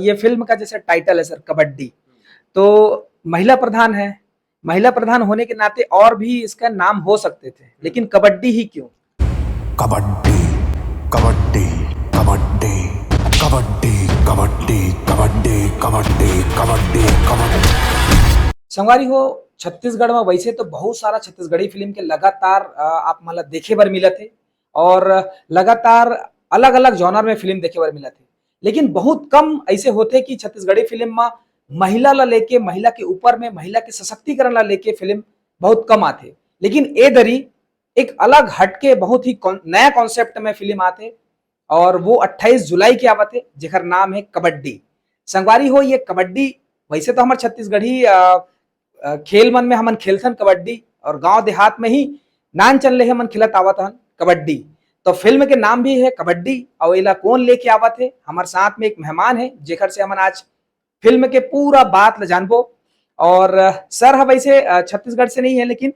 ये फिल्म का जैसे टाइटल है सर कबड्डी, तो महिला प्रधान है। महिला प्रधान होने के नाते और भी इसका नाम हो सकते थे, लेकिन कबड्डी ही क्यों? कबड्डी कबड्डी कबड्डी कबड्डी कबड्डी कबड्डी कबड्डी कबड्डी कबड्डी। संगवारी हो, छत्तीसगढ़ में वैसे तो बहुत सारा छत्तीसगढ़ी फिल्म के लगातार आप मतलब देखे बर मिलत थे और लगातार अलग अलग जॉनर में फिल्म देखे बर मिलत थे, लेकिन बहुत कम ऐसे होते कि छत्तीसगढ़ी फिल्म में महिला ला लेके, महिला के ऊपर में महिला के सशक्तिकरण ला लेके फिल्म बहुत कम आते। लेकिन ए दरी एक अलग हटके बहुत ही नया कॉन्सेप्ट में फिल्म आते और वो 28 जुलाई के आवत है, जेकर नाम है कबड्डी। संगवारी हो, ये कबड्डी वैसे तो हमारे छत्तीसगढ़ी खेल मन में हमन खेलथन कबड्डी और गांव देहात में ही नान चल रहे हमन खिलत आवत हन कबड्डी। तो फिल्म के नाम भी है कबड्डी और इला कौन लेके आवत है, हमारे साथ में एक मेहमान है जेकर से हमन आज फिल्म के पूरा बात ल जानबो। और सर हम वैसे छत्तीसगढ़ से नहीं है, लेकिन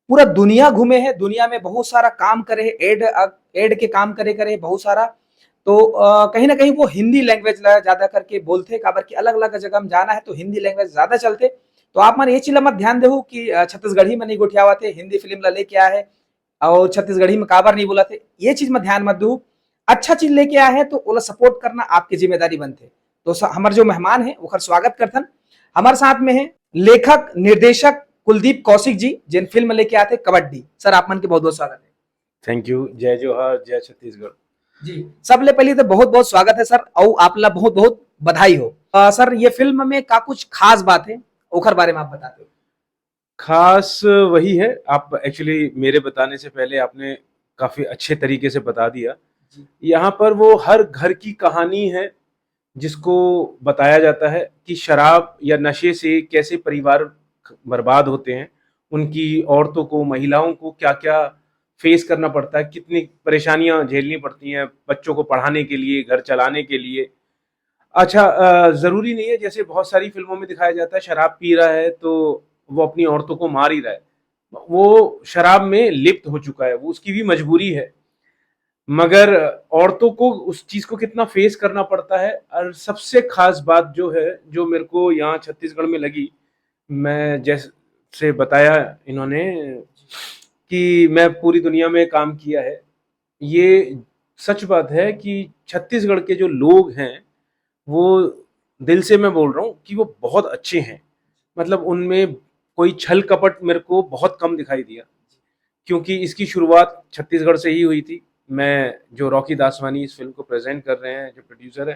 पूरा दुनिया घूमे हैं, दुनिया में बहुत सारा काम करे है, एड के काम करे बहुत सारा। तो कहीं ना कहीं वो हिंदी लैंग्वेज ज्यादा करके बोलते, काबर की अलग अलग जगह में जाना है तो हिंदी लैंग्वेज ज्यादा चलते। तो आप मन ये चीज मत ध्यान देहु कि छत्तीसगढ़ी में नहीं गोठियावा थे, हिंदी फिल्म ला लेके आया है और छत्तीसगढ़ी में काबर नहीं बोला थे, ये चीज में ध्यान मत दू। अच्छा चीज लेके आया है तो ओला सपोर्ट करना आपकी जिम्मेदारी बनते। तो हमारे जो मेहमान है ओकर स्वागत करथन। हमारे साथ में है लेखक निर्देशक कुलदीप कौशिक जी, जिन फिल्म लेके आते कबड्डी। सर आप मन के बहुत बहुत स्वागत है। Thank you. जय जोहार, जय छत्तीसगढ़ जी। सबले पहले तो बहुत बहुत स्वागत है सर और आप ला बहुत बहुत बधाई हो। सर ये फिल्म में का कुछ खास बात है ओकर बारे में आप बताते हो? खास वही है, आप एक्चुअली मेरे बताने से पहले आपने काफी अच्छे तरीके से बता दिया। यहाँ पर वो हर घर की कहानी है जिसको बताया जाता है कि शराब या नशे से कैसे परिवार बर्बाद होते हैं, उनकी औरतों को, महिलाओं को क्या क्या फेस करना पड़ता है, कितनी परेशानियां झेलनी पड़ती हैं बच्चों को पढ़ाने के लिए, घर चलाने के लिए। अच्छा, जरूरी नहीं है जैसे बहुत सारी फिल्मों में दिखाया जाता है शराब पी रहा है तो वो अपनी औरतों को मार ही रहा है। वो शराब में लिप्त हो चुका है, वो उसकी भी मजबूरी है, मगर औरतों को उस चीज को कितना फेस करना पड़ता है। और सबसे खास बात जो है, जो मेरे को यहाँ छत्तीसगढ़ में लगी, मैं जैसे बताया इन्होंने कि मैं पूरी दुनिया में काम किया है, ये सच बात है कि छत्तीसगढ़ के जो लोग हैं वो, दिल से मैं बोल रहा हूँ कि वो बहुत अच्छे हैं। मतलब उनमें कोई छल कपट मेरे को बहुत कम दिखाई दिया, क्योंकि इसकी शुरुआत छत्तीसगढ़ से ही हुई थी। मैं जो रॉकी दासवानी इस फिल्म को प्रेजेंट कर रहे हैं, जो प्रोड्यूसर है,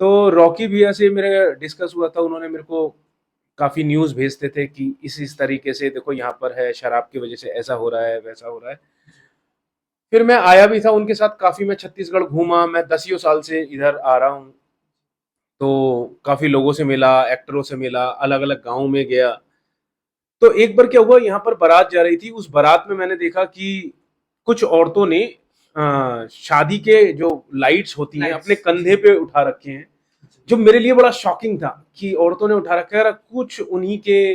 तो रॉकी भैया से मेरा डिस्कस हुआ था। उन्होंने मेरे को काफ़ी न्यूज़ भेजते थे कि इस तरीके से देखो यहाँ पर है, शराब की वजह से ऐसा हो रहा है, वैसा हो रहा है। फिर मैं आया भी था उनके साथ, काफ़ी मैं छत्तीसगढ़ घूमा, मैं 10 साल से इधर आ रहा हूँ, तो काफ़ी लोगों से मिला, एक्टरों से मिला, अलग अलग गाँव में गया। तो एक बार क्या हुआ, यहाँ पर बारात जा रही थी, उस बारात में मैंने देखा कि कुछ औरतों ने शादी के जो लाइट्स होती हैं अपने कंधे पे उठा रखे हैं, जो मेरे लिए बड़ा शॉकिंग था कि औरतों ने उठा रखा है। कुछ उन्हीं के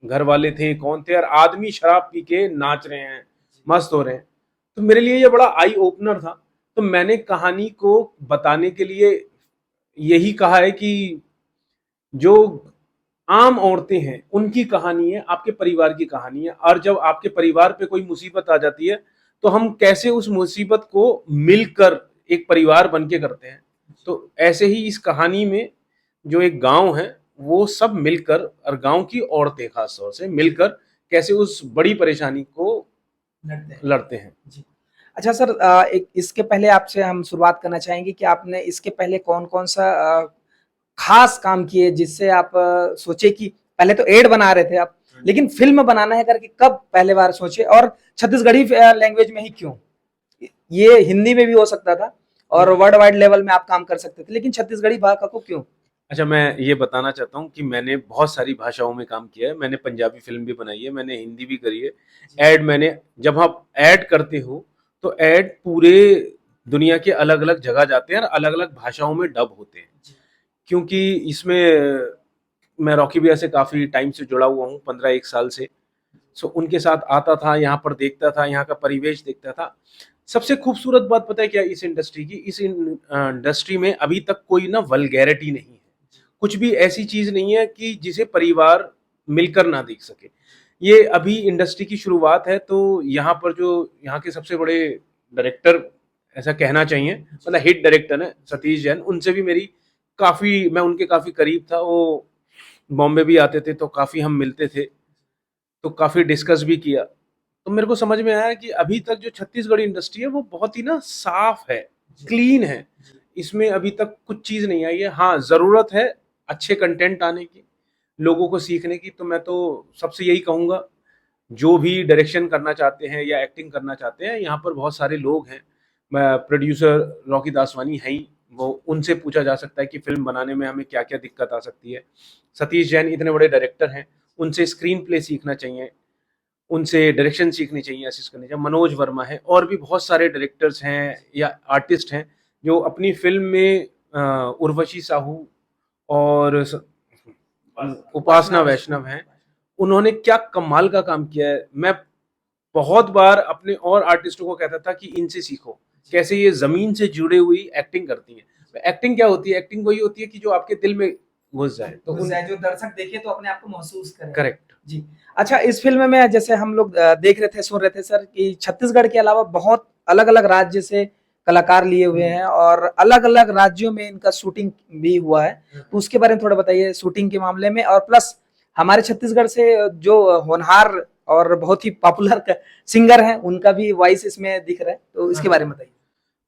घर वाले थे, कौन थे, और आदमी शराब पी के नाच रहे हैं, मस्त हो रहे हैं। तो मेरे लिए ये बड़ा आई ओपनर था। तो मैंने कहानी को बताने के लिए यही कहा है कि जो आम औरतें हैं उनकी कहानी है, आपके परिवार की कहानी है, और जब आपके परिवार पे कोई मुसीबत आ जाती है तो हम कैसे उस मुसीबत को मिलकर एक परिवार बन के करते हैं। तो ऐसे ही इस कहानी में जो एक गांव है वो सब मिलकर, और गांव की औरतें खास तौर से मिलकर कैसे उस बड़ी परेशानी को लड़ते हैं। जी। अच्छा सर, एक इसके पहले आपसे हम शुरुआत करना चाहेंगे कि आपने इसके पहले कौन कौन सा खास काम किए जिससे आप सोचे कि पहले तो एड बना रहे थे आप, लेकिन फिल्म बनाना है करके कब पहले बार सोचे, और छत्तीसगढ़ी लैंग्वेज में ही क्यों? ये हिंदी में भी हो सकता था और वर्ल्ड वाइड लेवल में आप काम कर सकते थे, लेकिन छत्तीसगढ़ी भाषा को क्यों? अच्छा, मैं ये बताना चाहता हूँ कि मैंने बहुत सारी भाषाओं में काम किया है। मैंने पंजाबी फिल्म भी बनाई है, मैंने हिंदी भी करी है। ऐड मैंने, जब आप ऐड करते हो तो ऐड पूरे दुनिया के अलग अलग जगह जाते हैं और अलग अलग भाषाओं में डब होते हैं। क्योंकि इसमें मैं रॉकी भैया से काफ़ी टाइम से जुड़ा हुआ हूँ, 15-1 साल से। सो उनके साथ आता था, यहाँ पर देखता था, यहाँ का परिवेश देखता था। सबसे खूबसूरत बात पता है क्या इस इंडस्ट्री की, इस इंडस्ट्री में अभी तक कोई ना वल्गैरिटी नहीं है, कुछ भी ऐसी चीज नहीं है कि जिसे परिवार मिलकर ना देख सके। ये अभी इंडस्ट्री की शुरुआत है, तो यहाँ पर जो यहाँ के सबसे बड़े डायरेक्टर ऐसा कहना चाहिए, मतलब हिट डायरेक्टर है सतीश जैन, उनसे भी मेरी काफी, मैं उनके काफी करीब था, वो बॉम्बे भी आते थे तो काफी हम मिलते थे, तो काफी डिस्कस भी किया। तो मेरे को समझ में आया कि अभी तक जो छत्तीसगढ़ी इंडस्ट्री है वो बहुत ही ना साफ है, क्लीन है, इसमें अभी तक कुछ चीज नहीं आई है। हाँ, जरूरत है अच्छे कंटेंट आने की, लोगों को सीखने की। तो मैं तो सबसे यही कहूंगा, जो भी डायरेक्शन करना चाहते हैं या एक्टिंग करना चाहते हैं, यहाँ पर बहुत सारे लोग हैं। प्रोड्यूसर रॉकी दासवानी है ही, वो उनसे पूछा जा सकता है कि फिल्म बनाने में हमें क्या क्या दिक्कत आ सकती है। सतीश जैन इतने बड़े डायरेक्टर हैं, उनसे स्क्रीन प्ले सीखना चाहिए, उनसे डायरेक्शन सीखनी चाहिए, असिस्ट करनी चाहिए। मनोज वर्मा है, और भी बहुत सारे डायरेक्टर्स हैं या आर्टिस्ट हैं जो अपनी फिल्म में उर्वशी साहू और उपासना वैष्णव हैं, उन्होंने क्या कमाल का काम किया है। मैं बहुत बार अपने और आर्टिस्टों को कहता था कि इनसे सीखो, कैसे ये जमीन से जुड़े हुई एक्टिंग करती हैं। एक्टिंग क्या होती है? एक्टिंग वही होती है कि जो आपके दिल में घुस जाए, तो जो दर्शक देखे तो अपने आप को महसूस करे। करेक्ट जी। अच्छा, इस फिल्म में जैसे हम लोग देख रहे थे, सुन रहे थे सर, कि छत्तीसगढ़ के अलावा बहुत अलग-अलग राज्य से कलाकार लिए हुए हैं और अलग-अलग राज्यों में इनका शूटिंग भी हुआ है। तो उसके बारे में थोड़ा बताइए शूटिंग के मामले में, और प्लस हमारे छत्तीसगढ़ से जो होनहार और बहुत ही पॉपुलर सिंगर हैं, उनका भी वॉइस इसमें दिख रहा है, तो इसके बारे में बताइए।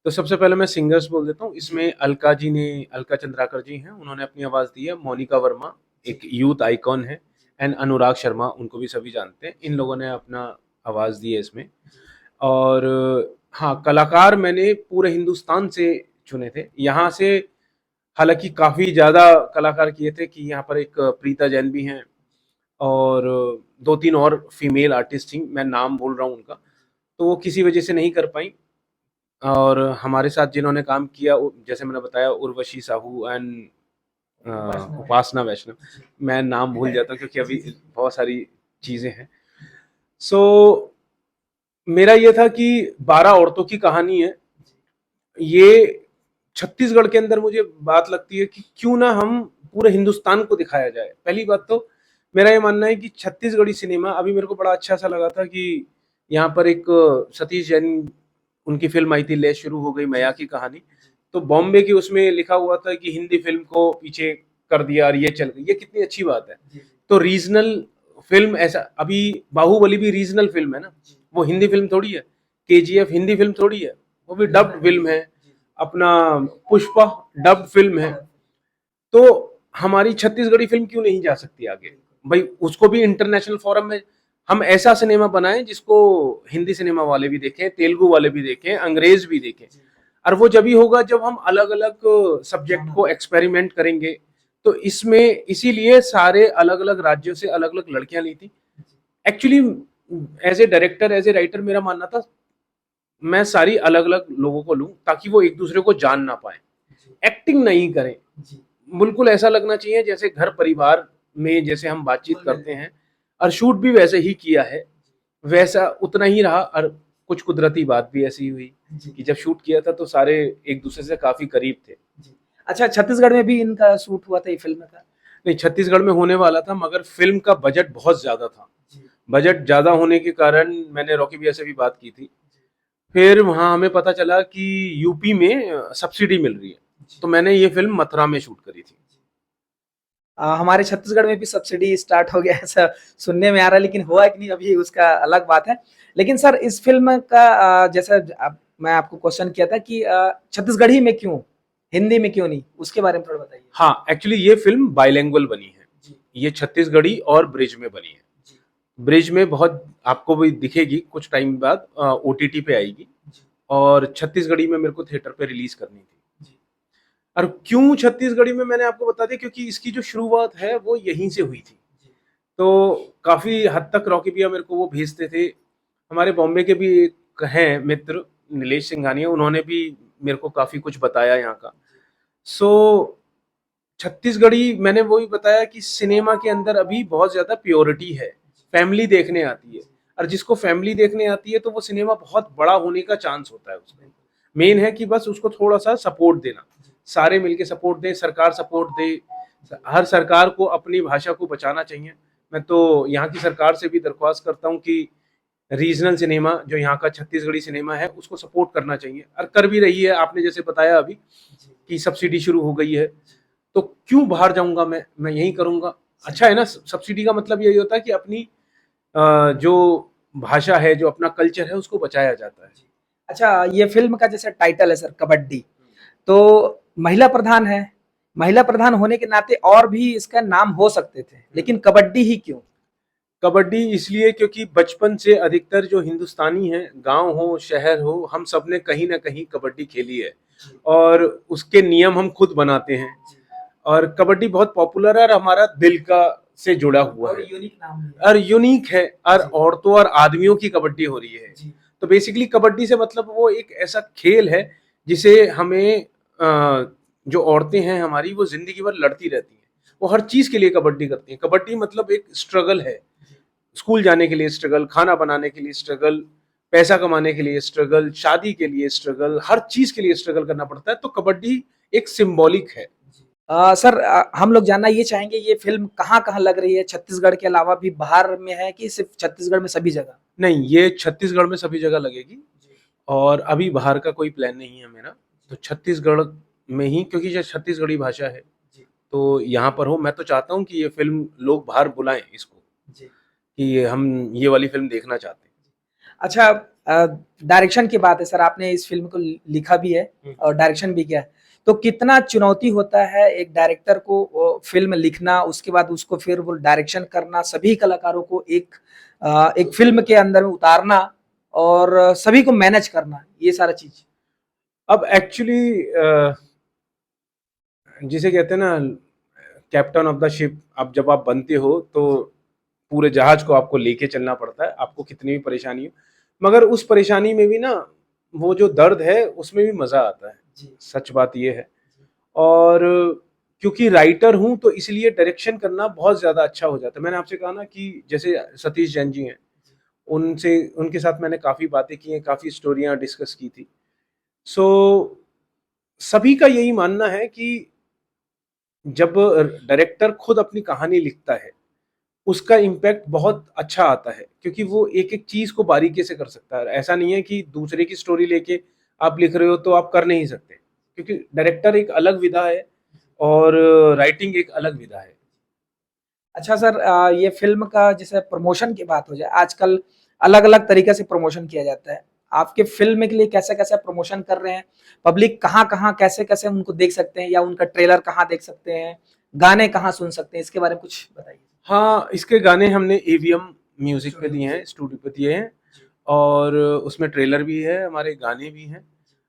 तो सबसे पहले मैं सिंगर्स बोल देता हूँ। इसमें अलका चंद्राकर जी हैं, उन्होंने अपनी आवाज दी है। मोनिका वर्मा एक यूथ आइकॉन है, एंड अनुराग शर्मा, उनको भी सभी जानते हैं। इन लोगों ने अपना आवाज दी है इसमें। और हाँ, कलाकार मैंने पूरे हिंदुस्तान से चुने थे। यहाँ से हालांकि काफी ज्यादा कलाकार किए थे कि यहाँ पर एक प्रीता जैन भी हैं, और दो तीन और फीमेल आर्टिस्ट थी, मैं नाम भूल रहा हूँ उनका, तो वो किसी वजह से नहीं कर पाई। और हमारे साथ जिन्होंने काम किया, जैसे मैंने बताया, उर्वशी साहू एंड उपासना वैष्णव, मैं नाम भूल जाता हूँ क्योंकि अभी बहुत सारी चीजें हैं। सो मेरा ये था कि 12 औरतों की कहानी है ये। छत्तीसगढ़ के अंदर मुझे बात लगती है कि क्यों ना हम पूरे हिंदुस्तान को दिखाया जाए। पहली बात तो मेरा ये मानना है कि छत्तीसगढ़ी सिनेमा, अभी मेरे को बड़ा अच्छा सा लगा था कि यहाँ पर एक सतीश जैन, उनकी फिल्म आई थी ले शुरू हो गई मैया की कहानी, तो बॉम्बे की उसमें लिखा हुआ था कि हिंदी फिल्म को पीछे कर दिया और ये चल गई। ये कितनी अच्छी बात है। तो रीजनल फिल्म, ऐसा अभी बाहुबली भी रीजनल फिल्म है ना, वो हिंदी फिल्म थोड़ी है। केजीएफ हिंदी फिल्म थोड़ी है, वो भी डब्ड फिल्म है। अपना पुष्पा डब्ड फिल्म है। तो हमारी छत्तीसगढ़ी फिल्म क्यों नहीं जा सकती आगे भाई? उसको भी इंटरनेशनल फोरम में हम ऐसा सिनेमा बनाएं जिसको हिंदी सिनेमा वाले भी देखें, तेलुगु वाले भी देखें, अंग्रेज भी देखें। और वो जब ही होगा जब हम अलग अलग सब्जेक्ट को एक्सपेरिमेंट करेंगे। तो इसमें इसीलिए सारे अलग अलग राज्यों से अलग अलग लड़कियां ली थी। Actually as a director, as a writer, मेरा मानना था मैं सारी अलग अलग लोगों को लूं ताकि वो एक दूसरे को जान ना पाए, एक्टिंग नहीं करें। बिल्कुल ऐसा लगना चाहिए जैसे घर परिवार में जैसे हम बातचीत करते हैं, और शूट भी वैसे ही किया है, वैसा उतना ही रहा। और कुछ कुदरती बात भी ऐसी हुई कि जब शूट किया था तो सारे एक दूसरे से काफी करीब थे। अच्छा, छत्तीसगढ़ में भी इनका शूट हुआ था ये फिल्म का? नहीं, छत्तीसगढ़ में होने वाला था, मगर फिल्म का बजट बहुत ज्यादा था। बजट ज्यादा होने के कारण मैंने रॉकी भैया से भी बात की थी। फिर वहां हमें पता चला कि यूपी में सब्सिडी मिल रही है, तो मैंने ये फिल्म मथुरा में शूट करी थी। हमारे छत्तीसगढ़ में भी सब्सिडी स्टार्ट हो गया ऐसा सुनने में आ रहा है, लेकिन हुआ कि नहीं अभी उसका अलग बात है। लेकिन सर, इस फिल्म का जैसा मैं आपको क्वेश्चन किया था कि छत्तीसगढ़ी में क्यों, हिंदी में क्यों नहीं, उसके बारे में थोड़ा बताइए। हाँ, एक्चुअली ये फिल्म बाइलिंगुअल बनी है। ये छत्तीसगढ़ी और ब्रिज में बनी है। ब्रिज में बहुत आपको भी दिखेगी, कुछ टाइम बाद ओटीटी पे आएगी, और छत्तीसगढ़ी में मेरे को थिएटर पे रिलीज करनी थी। और क्यों छत्तीसगढ़ी में, मैंने आपको बता दिया, क्योंकि इसकी जो शुरुआत है वो यहीं से हुई थी। तो काफी हद तक रॉकी भैया मेरे को वो भेजते थे। हमारे बॉम्बे के भी एक हैं मित्र, नीलेश सिंघानिया, उन्होंने भी मेरे को काफी कुछ बताया यहाँ का। सो छत्तीसगढ़ी, मैंने वही बताया कि सिनेमा के अंदर अभी बहुत ज्यादा प्योरिटी है, फैमिली देखने आती है। और जिसको फैमिली देखने आती है तो वो सिनेमा बहुत बड़ा होने का चांस होता है उसमें। मेन है कि बस उसको थोड़ा सा सपोर्ट देना, सारे मिलके सपोर्ट दें, सरकार सपोर्ट दे, हर सरकार को अपनी भाषा को बचाना चाहिए। मैं तो यहाँ की सरकार से भी दरख्वास्त करता हूँ कि रीजनल सिनेमा जो यहाँ का छत्तीसगढ़ी सिनेमा है उसको सपोर्ट करना चाहिए, और कर भी रही है। आपने जैसे बताया अभी कि सब्सिडी शुरू हो गई है, तो क्यों बाहर जाऊंगा, मैं यही करूंगा। अच्छा है ना, सब्सिडी का मतलब यही होता है कि अपनी जो भाषा है, जो अपना कल्चर है, उसको बचाया जाता है। अच्छा, ये फिल्म का जैसे टाइटल है सर कबड्डी, तो महिला प्रधान है, महिला प्रधान होने के नाते और भी इसका नाम हो सकते थे, लेकिन कबड्डी ही क्यों? कबड्डी इसलिए क्योंकि बचपन से अधिकतर जो हिंदुस्तानी हैं, गांव हो शहर हो, हम सब ने कहीं ना कहीं कबड्डी खेली है और उसके नियम हम खुद बनाते हैं, और कबड्डी बहुत पॉपुलर है और हमारा दिल का से जुड़ा हुआ और है यूनिक नाम है। और यूनिक है, और औरतों और आदमियों की कबड्डी हो रही है। तो बेसिकली कबड्डी से मतलब वो एक ऐसा खेल है जिसे हमें जो औरतें हैं हमारी, वो जिंदगी भर लड़ती रहती हैं, वो हर चीज के लिए कबड्डी करती हैं। कबड्डी मतलब एक स्ट्रगल है, स्कूल जाने के लिए स्ट्रगल, खाना बनाने के लिए स्ट्रगल, पैसा कमाने के लिए स्ट्रगल, शादी के लिए स्ट्रगल, हर चीज के लिए स्ट्रगल करना पड़ता है। तो कबड्डी एक सिंबॉलिक है। सर, हम लोग जानना ये चाहेंगे ये फिल्म कहाँ-कहाँ लग रही है? छत्तीसगढ़ के अलावा भी बाहर में है कि सिर्फ छत्तीसगढ़ में सभी जगह? नहीं, ये छत्तीसगढ़ में सभी जगह लगेगी और अभी बाहर का कोई प्लान नहीं है मेरा। तो छत्तीसगढ़ में ही, क्योंकि ये छत्तीसगढ़ी भाषा है, तो यहाँ पर हो। मैं तो चाहता हूँ कि ये फिल्म लोग बाहर बुलाएं इसको, कि हम ये वाली फिल्म देखना चाहते हैं। अच्छा, डायरेक्शन की बात है सर, आपने इस फिल्म को लिखा भी है और डायरेक्शन भी किया है, तो कितना चुनौती होता है एक डायरेक्टर को फिल्म लिखना, उसके बाद उसको फिर वो डायरेक्शन करना, सभी कलाकारों को एक फिल्म के अंदर में उतारना और सभी को मैनेज करना, ये सारा चीज? अब एक्चुअली जिसे कहते हैं ना, कैप्टन ऑफ द शिप, अब जब आप बनते हो तो पूरे जहाज को आपको लेके चलना पड़ता है, आपको कितनी भी परेशानी हो, मगर उस परेशानी में भी ना, वो जो दर्द है उसमें भी मजा आता है। सच बात ये है। और क्योंकि राइटर हूं तो इसलिए डायरेक्शन करना बहुत ज्यादा अच्छा हो जाता है। मैंने आपसे कहा ना कि जैसे सतीश जैन जी हैं, उनके साथ मैंने काफी बातें की हैं, काफी स्टोरियां डिस्कस की थी। सो सभी का यही मानना है कि जब डायरेक्टर खुद अपनी कहानी लिखता है, उसका इम्पैक्ट बहुत अच्छा आता है, क्योंकि वो एक एक चीज को बारीकी से कर सकता है। ऐसा नहीं है कि दूसरे की स्टोरी लेके आप लिख रहे हो तो आप कर नहीं सकते, क्योंकि डायरेक्टर एक अलग विधा है और राइटिंग एक अलग विधा है। अच्छा सर, ये फिल्म का जैसे प्रमोशन की बात हो जाए, आजकल अलग-अलग तरीके से प्रमोशन किया जाता है। आपके फिल्म के लिए कैसे-कैसे प्रमोशन कर रहे हैं? पब्लिक कहाँ-कहाँ, कैसे-कैसे उनको देख सकते हैं या उनका ट्रेलर कहाँ देख सकते हैं? गाने कहाँ सुन सकते हैं? इसके बारे में कुछ बताइए। हाँ, इसके गाने हमने एवीएम म्यूजिक पे दिए हैं, स्टूडियो पे दिए हैं, और उसमें ट्रेलर भी है, हमारे गाने भी हैं,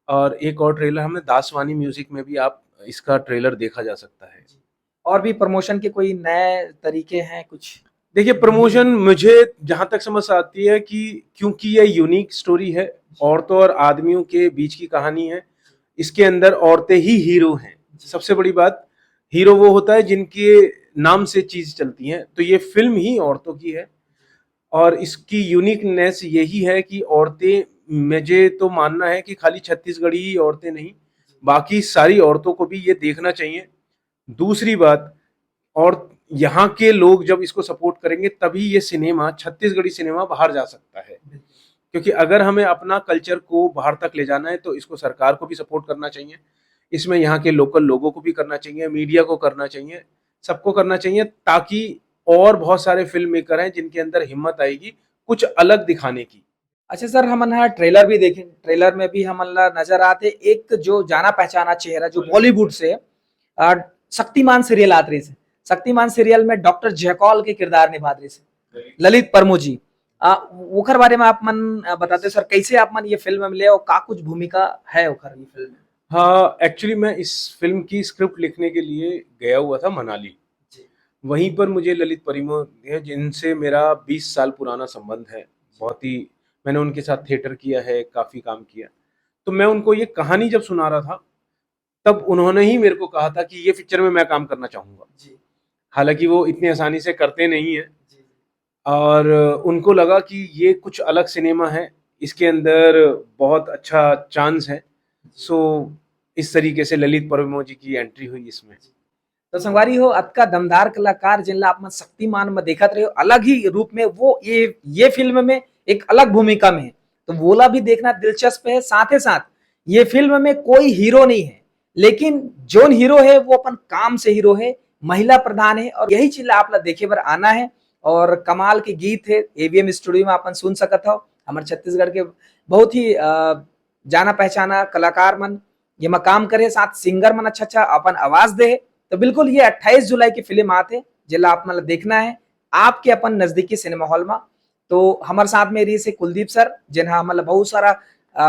और एक और ट्रेलर हमने दासवानी म्यूजिक में भी, आप इसका ट्रेलर देखा जा सकता है। और भी प्रमोशन के कोई नए तरीके हैं कुछ? देखिए, प्रमोशन मुझे जहां तक समझ आती है कि क्योंकि ये यूनिक स्टोरी है, औरतों और आदमियों के बीच की कहानी है, इसके अंदर औरतें ही हीरो हैं। सबसे बड़ी बात, हीरो वो होता है जिनके नाम से चीज चलती है, तो ये फिल्म ही औरतों की है। और इसकी यूनिकनेस यही है कि औरतें, मुझे तो मानना है कि खाली छत्तीसगढ़ी ही औरतें नहीं, बाकी सारी औरतों को भी ये देखना चाहिए। दूसरी बात, और यहाँ के लोग जब इसको सपोर्ट करेंगे तभी ये सिनेमा, छत्तीसगढ़ी सिनेमा, बाहर जा सकता है। क्योंकि अगर हमें अपना कल्चर को बाहर तक ले जाना है तो इसको सरकार को भी सपोर्ट करना चाहिए, इसमें यहाँ के लोकल लोगों को भी करना चाहिए, मीडिया को करना चाहिए, सबको करना चाहिए, ताकि और बहुत सारे फिल्म मेकर हैं जिनके अंदर हिम्मत आएगी कुछ अलग दिखाने की। अच्छा सर, हमन हा ट्रेलर भी देखे, ट्रेलर में भी हमन ला नजर आते एक जो जाना पहचाना चेहरा जो बॉलीवुड से शक्तिमान सीरियल आत रही से, शक्तिमान सीरियल में डॉक्टर जयकौल के किरदार निभा रही से ललित परमो जी, ओकर बारे में आप मन बताते सर, कैसे आप मन ये फिल्म मिले और का कुछ भूमिका है ओकर ये फिल्म में? हाँ, एक्चुअली मैं इस फिल्म की स्क्रिप्ट लिखने के लिए गया हुआ था मनाली। वहीं पर मुझे ललित परिमो है, जिनसे मेरा 20 साल पुराना संबंध है। बहुत ही, मैंने उनके साथ थिएटर किया है, काफ़ी काम किया। तो मैं उनको ये कहानी जब सुना रहा था, तब उन्होंने ही मेरे को कहा था कि ये पिक्चर में मैं काम करना चाहूँगा। हालांकि वो इतनी आसानी से करते नहीं है, और उनको लगा कि ये कुछ अलग सिनेमा है, इसके अंदर बहुत अच्छा चांस है। सो इस तरीके से ललित परवेमो जी की एंट्री हुई इसमें। तो संगवारी हो अतका दमदार कलाकार जिनला आप मन शक्तिमान में देखत रहे हो अलग ही रूप में, वो ये फिल्म में एक अलग भूमिका में है, तो वोला भी देखना दिलचस्प है। साथ ही साथ ये फिल्म में कोई हीरो नहीं है, लेकिन जोन हीरो है वो अपन काम से हीरो है, महिला प्रधान है, और यही चीज आप देखे बर आना है। और कमाल के गीत है एवीएम स्टूडियो में अपन सुन सकत हो। हमारे छत्तीसगढ़ के बहुत ही जाना पहचाना कलाकार मन ये में काम करे, साथ सिंगर मन अच्छा अच्छा अपन आवाज दे। तो बिल्कुल ये 28 जुलाई की फिल्म आते जिला आप मतलब देखना है आपके अपन नजदीकी सिनेमा हॉल में। तो हमारे साथ में रही से कुलदीप सर जिन्हा मतलब बहुत सारा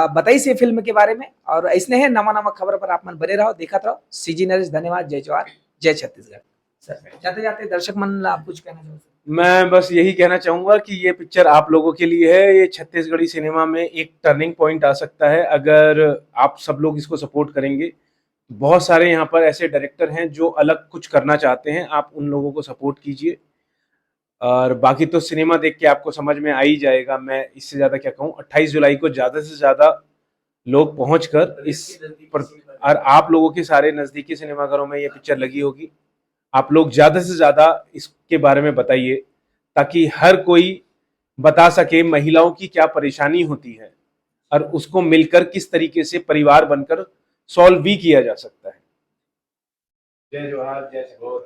बताई से फिल्म के बारे में, और ऐसने है नवा नवा खबर पर आप मन बने रहो, देखत रहो। सीजी नरेश, धन्यवाद। जय जवाहर, जय छत्तीसगढ़। सर जाते जाते दर्शक मन ला आप कुछ कहना चाहो? मैं बस यही कहना चाहूंगा कि ये पिक्चर आप लोगों के लिए है। ये छत्तीसगढ़ी सिनेमा में एक टर्निंग पॉइंट आ सकता है अगर आप सब लोग इसको सपोर्ट करेंगे। बहुत सारे यहाँ पर ऐसे डायरेक्टर हैं जो अलग कुछ करना चाहते हैं, आप उन लोगों को सपोर्ट कीजिए। और बाकी तो सिनेमा देख के आपको समझ में आ ही जाएगा, मैं इससे ज्यादा क्या कहूँ। 28 जुलाई को ज्यादा से ज्यादा लोग पहुंचकर इस पर, और आप लोगों के सारे नजदीकी सिनेमाघरों में ये पिक्चर लगी होगी, आप लोग ज्यादा से ज्यादा इसके बारे में बताइए ताकि हर कोई बता सके महिलाओं की क्या परेशानी होती है और उसको मिलकर किस तरीके से परिवार बनकर सॉल्व भी किया जा सकता है। जय जवाहर, जय श्री राम।